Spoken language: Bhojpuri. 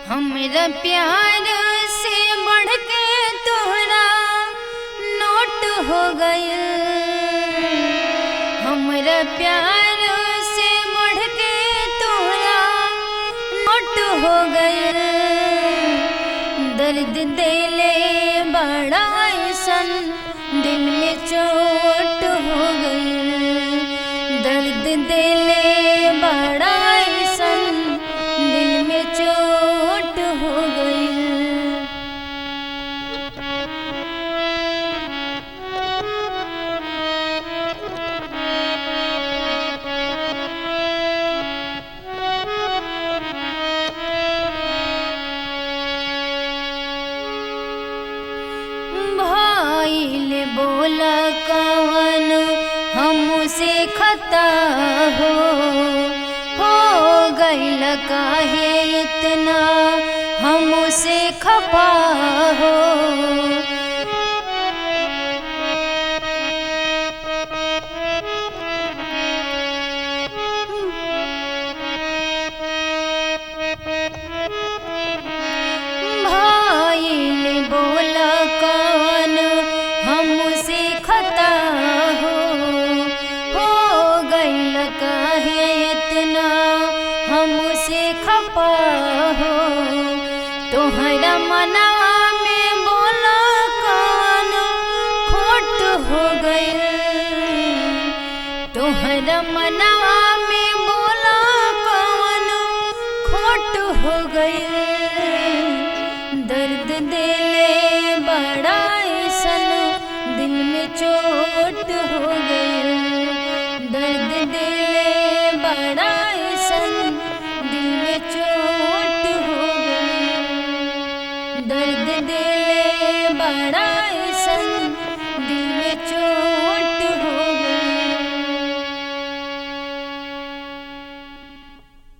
हमरा प्यार से बढ़ के तोहरा नोट हो गइल। हमरा प्यार से बढ़ के तोहरा नोट हो गइल। दर्द देले बड़ा ऐसन दिल में चोट हो गइल। दर्द देले बड़ा ऐसन दिल में चोट हो गइल। भाईल बोला कवन हमसे खता हो गइल काहे इतना हमसे खपा हो। भाईल बोला कवन हमसे खता हो गइल काहे इतना हमसे खपा हो। तोहरा मनवा में बोला कवन खोट हो गइल। तोहरा मनवा में बोला कवन खोट हो गइल। दर्द देले बड़ा ऐसन दिल में चोट हो गइल। दर्द देले बड़ा ऐसन दिल में चोट हो गइल। दर्द देले बड़ा